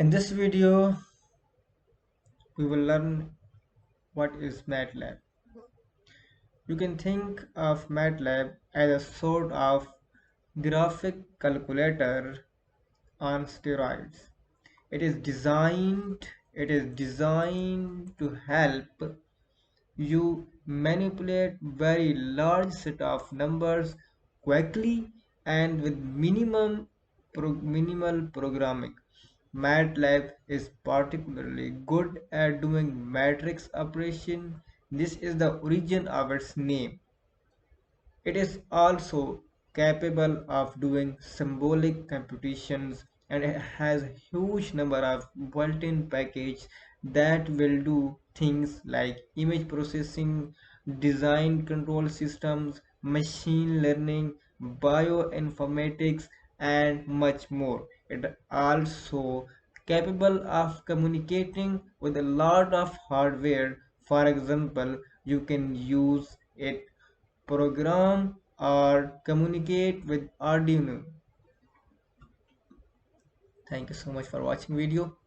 In this video, we will learn what is MATLAB. You can think of MATLAB as a sort of graphic calculator on steroids. It is designed to help you manipulate very large set of numbers quickly and with minimal programming. MATLAB is particularly good at doing matrix operation. This is the origin of its name. It is also capable of doing symbolic computations, and it has a huge number of built-in packages that will do things like image processing, design control systems, machine learning, bioinformatics, and much more. It also capable of communicating with a lot of hardware. For example, you can use it program or communicate with Arduino. Thank you so much for watching video.